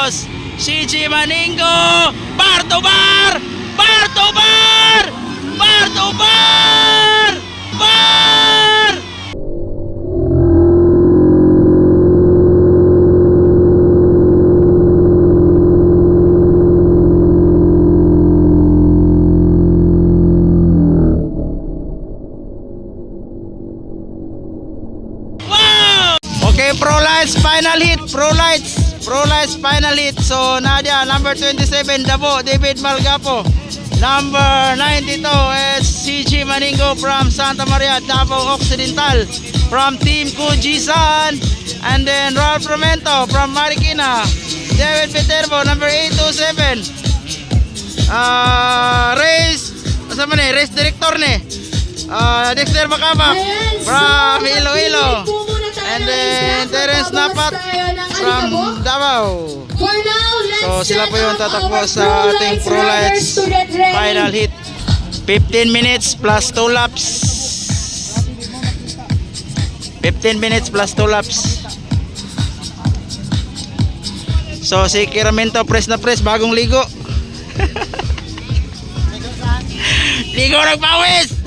Marcos, CG Maningo, bar to bar, bar to bar, bar to bar, bar! Okay, Pro Lights final hit. Pro Lights final hit. So Nadia, number 27 Dabo, David Malgapo. Number 92 is CG Maningo from Santa Maria, Davao Occidental, from Team Kujisan. And then Ralph Romento from Marikina. David Viterbo, number 827. Race director ni. Dexter Bacabak from Iloilo. And then Terence Napat from Davao. So sila po yung tatakbo sa ating Pro Lights final hit. 15 minutes plus 2 laps. 15 minutes plus 2 laps. So si Kiramento press na press, bagong ligo. Ligo nagpawis.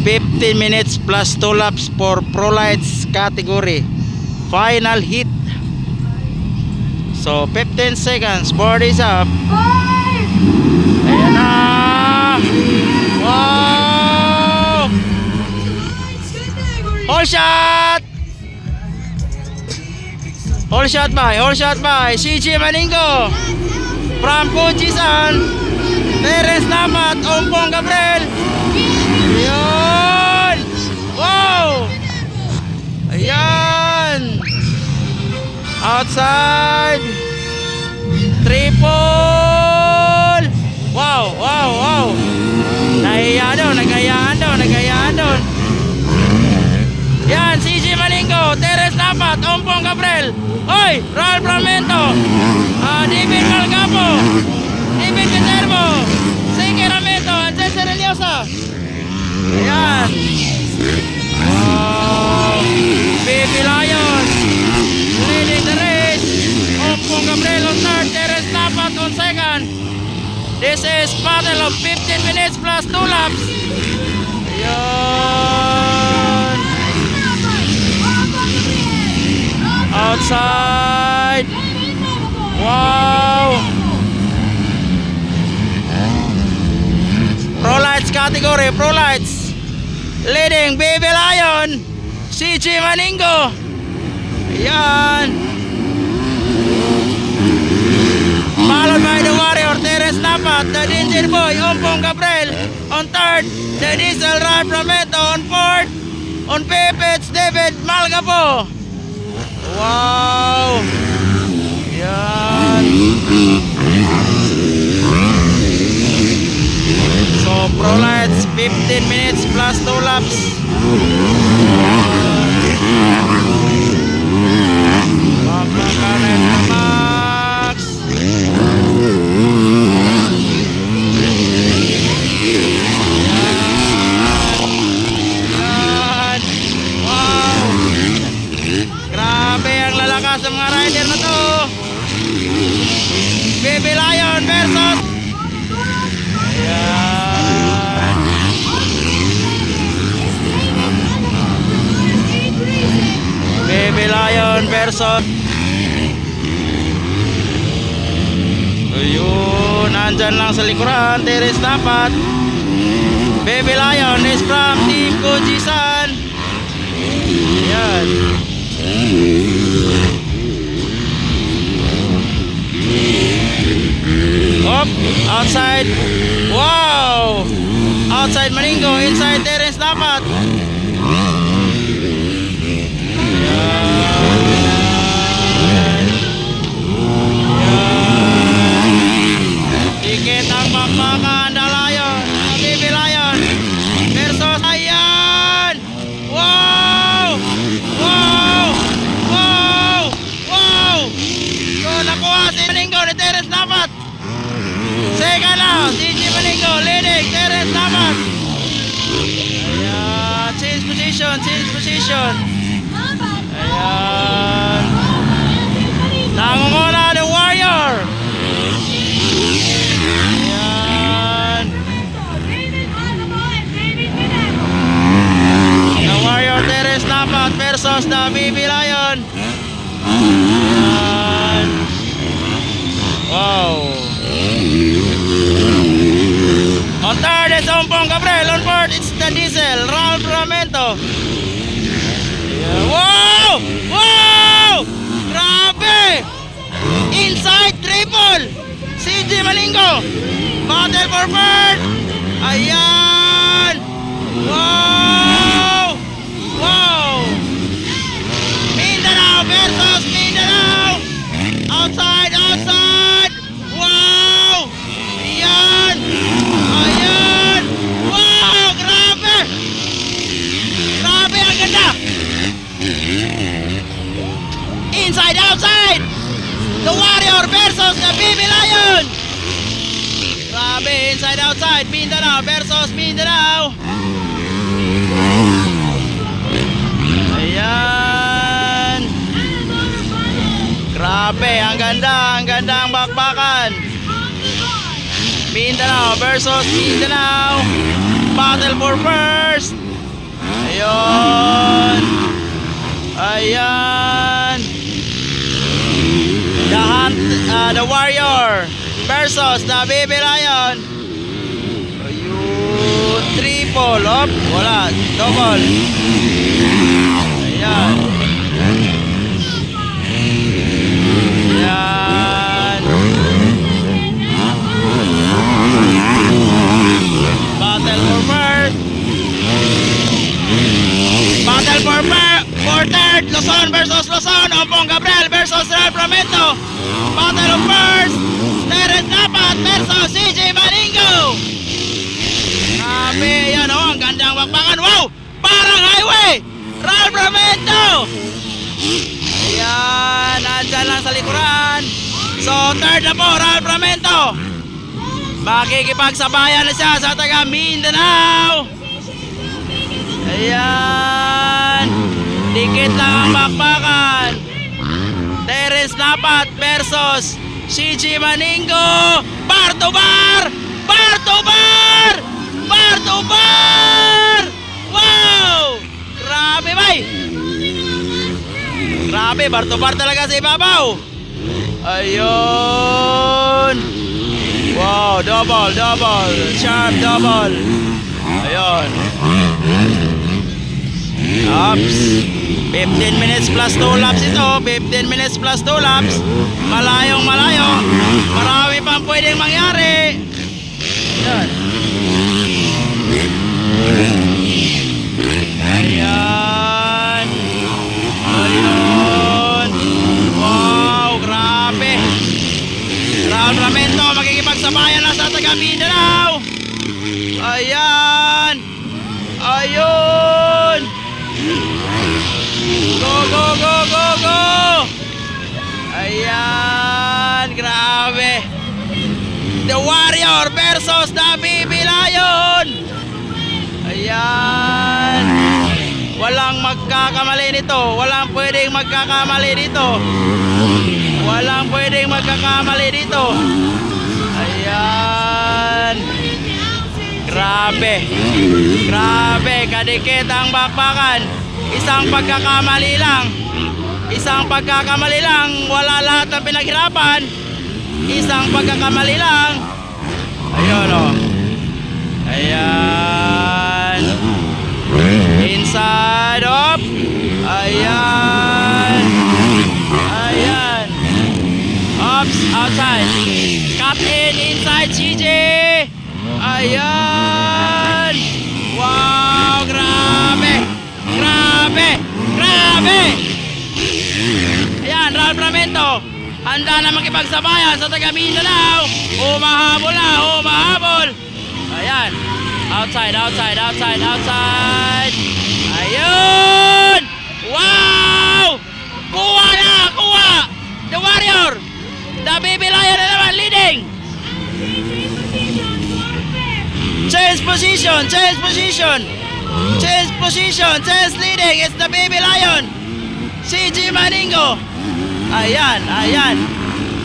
15 minutes plus 2 laps for Pro Lights category final hit. So 15 seconds, board is up. Ayan na. Wow, hold shot, hold shot by CG Maningo from Kujisan. Terence Napat, Ompong Gabriel. Ayan. Wow. Ayan. Outside. Triple. Wow, wow, wow. Nagayaan doon. Yan, CG Maningo, Terence Napat, Ompong Gabriel. Oy, Ralph Romento. David Malgapo. David Viterbo. Siki Ramento, Jesse Reliosa. Ayan. Wow. Baby Lion leading the race. Ompong Gabriel on third, Terence Napat on second. This is battle of 15 minutes plus 2 laps. Ayan. Outside. Wow. Pro Lights category, Pro Lights leading Baby Lion, CG Maningo. Ayan. Followed by the Warrior, Terence Napat, the Engine Boy, Ompong Gabriel on third, the Diesel Ralph Romento on fourth, on fifth it's David Malgapo. Wow. Ayan. So Pro Lights 15 minutes plus 2 laps. Pagkakanan na Max. Yan. Wow. Grabe ang lalakas ng mga rider na to. Baby Lion versus Baby Lion versus ayun, nandyan lang sa likuran, Terence Napat. Baby Lion is from Team Kujisan. Ayan. Up, outside. Wow. Outside Maningo, inside Terence Napat. Dikit ang bakbakan, The Lion, Baby Lion versus ayan. Wow. Wow. Wow. Wow. So nakuha si Maningo ni Terence Napat. Second now, CG Maningo leading Terence Napat. Ayan, change position. Ayan. Nangunguna the Warrior. Ayan. The Warrior Teres Napat versus the Baby Lion. Ayan. Wow. On third is Ompong Gabriel. On fourth it's the Diesel Ralph Ramento. Yeah. Wow! Wow! Grabe! Inside triple! CJ Malingo! Battle for third! Ayan! Wow! Wow! Mindanao versus Mindanao! Outside! Outside! Wow! Ayan! Ayan! Wow! Grabe! Grabe! Ang ganda! Inside, outside! The Warrior versus the Baby Lion! Grabe! Inside, outside! Mindanao versus Mindanao! Ayan! Grabe! Ang ganda ang bakbakan! Mindanao versus Mindanao. Battle for first. Ayun. Ayan. The Warrior versus the Baby Lion. Ayun. Triple. Op. Wala. Double. Ayan. Ayan. Battle for first. Battle for third. Luzon versus Luzon. Ompong Gabriel versus Ralph Ramento. Battle of first. Terence Napat versus CJ Maningo. Grabe. Yan o. Ang gandang bakbakan. Wow! Parang highway. Ralph Ramento. Ayan. Nandyan lang sa likuran. So third na po. Ralph Ramento. Makikipagsabayan na siya sa taga Mindanao. Ayan. Dikit lang ang bakbakan. Terence Napat versus CJ Maningo. Bar to bar! Bar to bar! Bar to bar! Wow! Grabe bay! Grabe, bar to bar talaga sa ibabaw. Ayun. Wow, double, sharp double. Ayun. Ups. 15 minutes plus 2 laps ito. 15 minutes plus 2 laps. Malayong malayo. Marami pang pwedeng mangyari. Ayun. Ayan. Ayun. Wow, grabe. Ralph Ramento makikipagsabayan na sa taga Mindanao. Ayan. Ayun. Go, go, go, go, go. Ayan. Grabe. The Warrior versus the Baby Lion. Ayan. Walang magkakamali nito. Walang pwedeng magkakamali dito. Walang pwedeng magkakamali dito. Ayan. Grabe. Grabe. Kadikit ang bakbakan. Isang pagkakamali lang. Isang pagkakamali lang. Wala lahat ng pinaghirapan. Isang pagkakamali lang. Ayun o. Ayan. Inside up. Ayan. Ayan. Ups, outside. Cut in, inside CJ. Ayan. Wow, grabe. Grabe. Grabe. Ayan, Ralph Ramento. Handa na makipagsabayan sa taga Mindanao. Humahabol na, humahabol. Ayan. Outside, outside, outside, outside. Ayun! Wow! Kuha na! Kuha! The Warrior! The Baby Lion na naman leading! Change position! Change position! Change position! Change leading! It's the Baby Lion! CG Maningo. Ayan, ayan.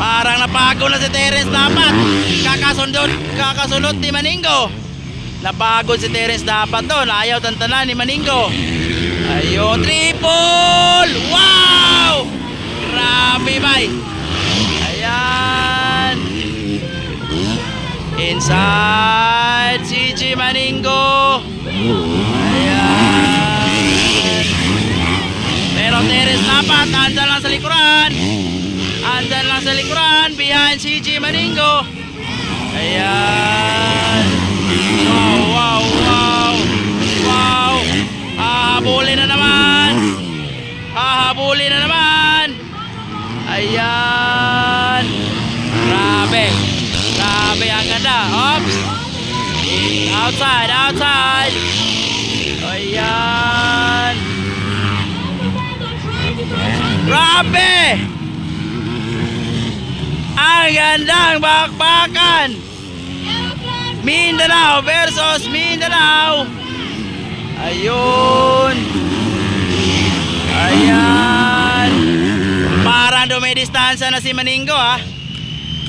Parang napago na si Terence Dapat. Kakasunod ni Maningo. Napagod si Terence Dapat doon. Ayaw tantanan ni Maningo. Ayun, triple! Wow! Grabe, bay. Ayan. Inside CG Maningo. Ayan. Pero Terence Dapat, andyan lang sa likuran. Andyan lang sa likuran. Behind CG Maningo. Ayan. Wow, wow, wow. Wow. Hahabulin na naman. Hahabulin na naman. Ayan. Grabe. Grabe ang ganda. Oops. Outside, outside. Ayan. Grabe. Ang gandang bakbakan. Mindanao versus Mindanao. Ayun. Ayan. Parang dumidistansya na si Maningo, ha.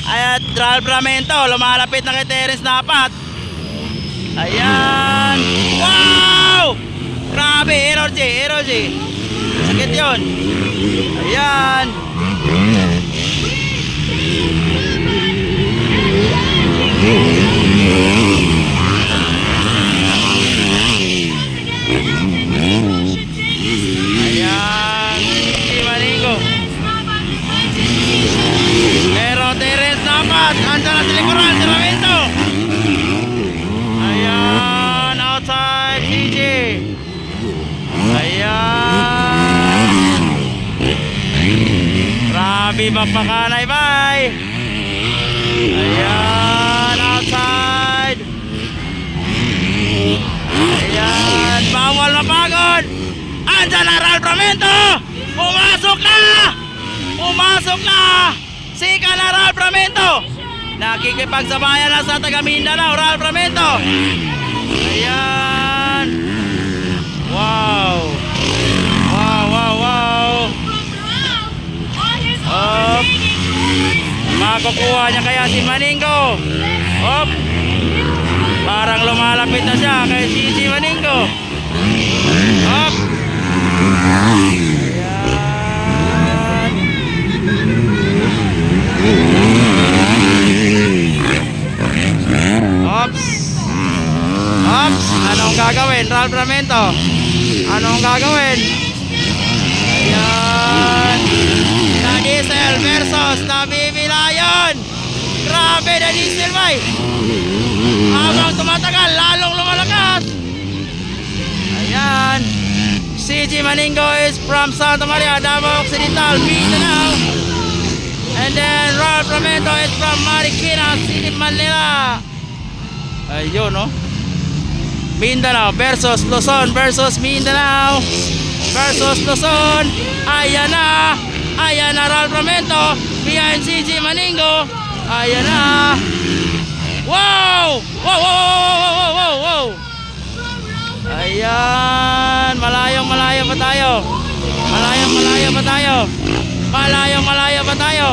At Ralph Ramento lumalapit na kay Terence Dapat. Ayan. Wow. Grabe, energy. Sakit yun. Ayan. Ayan, si Maningo. Pero Terence Dapat, andyan na sa likuran, si Ramento. Ayan, outside, CJ. Ayan. Grabe magpakanay, bye. Ayan, outside. Ayan, bawal na pagod. Andyan na Ralph Ramento. Pumasok na. Pumasok na. Sika na Ralph Ramento. Nakikipagsabayan na sa taga Mindanao, Ralph Ramento. Ayan. Wow. Wow, wow, wow. Up. Makukuha niya kaya si Maningo. Up. Parang lumalapit na siya kay CG Maningo. Up. Ayan. Ops. Ops. Anong gagawin, Ralph Ramento? Anong gagawin? Ayan. Na Diesel versus na Baby Lion. Grabe na Diesel, bay. Habang tumatagal, lalong lumalakas. Ayan. CG Maningo is from Santa Maria, Davao Occidental, Mindanao. And then Ralph Ramento is from Marikina City, Manila. Ayun, no? Mindanao versus Luzon versus Mindanao versus Luzon. Ayan na. Ayan na Ralph Ramento behind CG Maningo. Ayan na. Wow! Wow, wow, wow, wow, wow, wow. Ayan. Malayong-malayo pa tayo. Malayong-malayo pa tayo. Malayong-malayo pa tayo.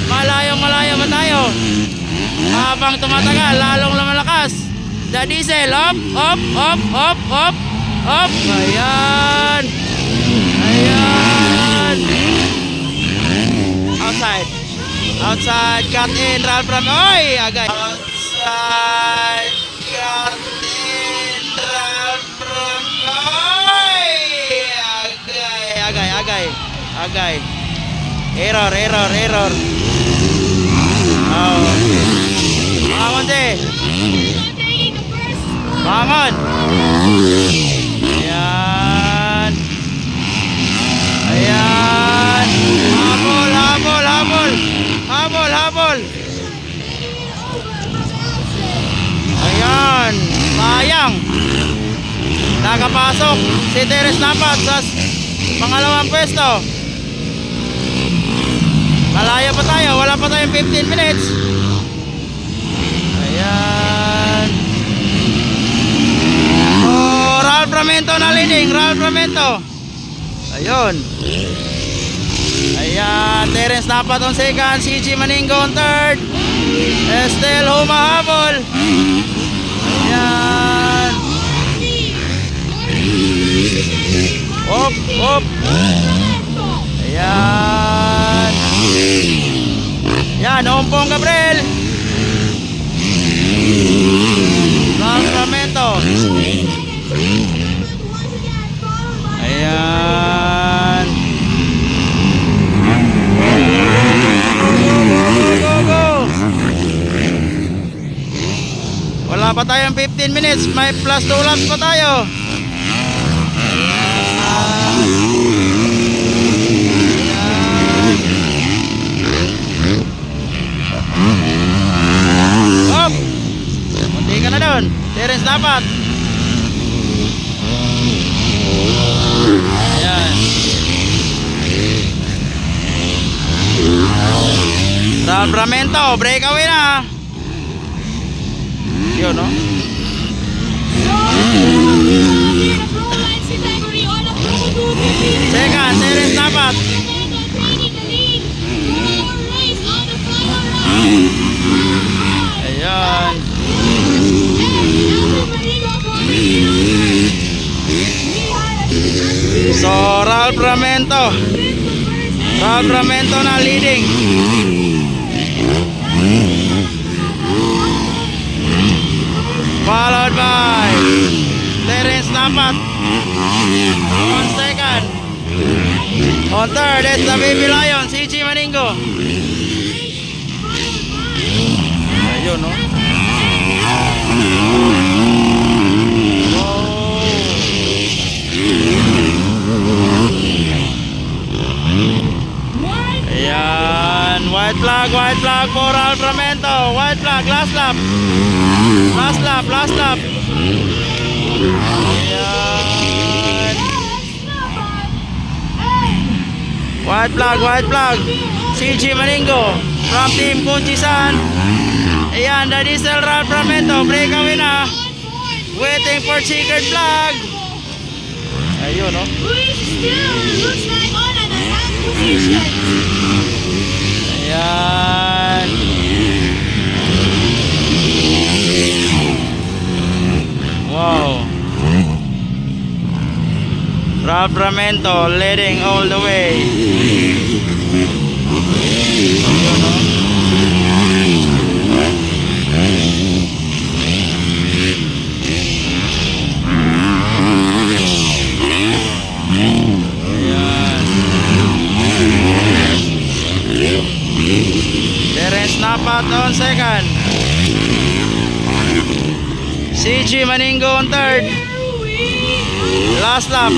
Malayong-malayo pa tayo. Habang tumatagal, lalong lumalakas. The Diesel, up, up, up, up, up, up. Ayan. Ayan. Outside. Outside, cut in, Ralph Ramento. Oy, agay. Outside, cut in, Ralph Ramento. Oy, agay, agay, agay. Error, error, error. Oh. Bangon, di. Bangon. Ayan. Ayan. Habol, habol, habol. Habol, habol. Ayan. Sayang. Nakapasok si Terence Dapat sa pangalawang pwesto. Malayo pa tayo. Wala pa tayong 15 minutes. Ayan. Oh, Ralph Ramento na leading. Ralph Ramento. Ayun. Ayan, Terence Napat on second, CG Maningo on third. Estel humahabol. Ayan. Op, op. Ayan. Yan, Ompong Gabriel. Sacramento. Ayan. Go, go. Wala pa tayong 15 minutes. May plus 2 laps pa tayo. Up! Munti ka na doon. Terence dapat. Ayan. Sacramento, breakaway na. Yun, no? Second, Terence dapat. Ayan. So, Ralph Ramento na leading. Followed by Terence Napat on second. On third, it's the Baby Lion, CG Maningo. Ayun, no? Ayan, white flag for Alframento. White flag, last lap. Last lap. Ayan. White flag. CG Maningo from Team Kunchisan. Ayan, the diesel Alframento. Breakaway na. Waiting for checkered flag. Ayun, no? Ayan. Wow. Ralph Ramento leading all the way. Ayun, no? Terence Napat on second. CG Maningo on third. Last lap.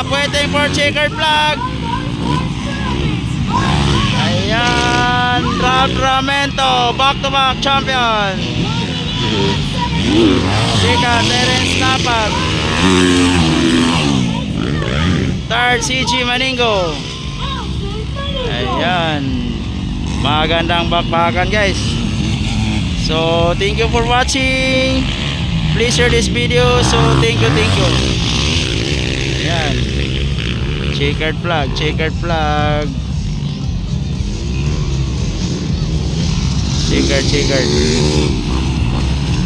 Waiting for checkered flag. Ayan, Sacramento, back-to-back champion. Second, Terence Napat. Third, CG Maningo. Ayan, magandang bakbakan, guys. So thank you for watching. Please share this video. So thank you. Ayan, checkered flag. Checkered.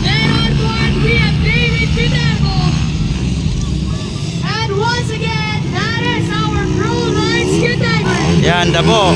And on board we have David Pinero. And once again, that is our Pro Line Skid Diver. Yan, Dabo.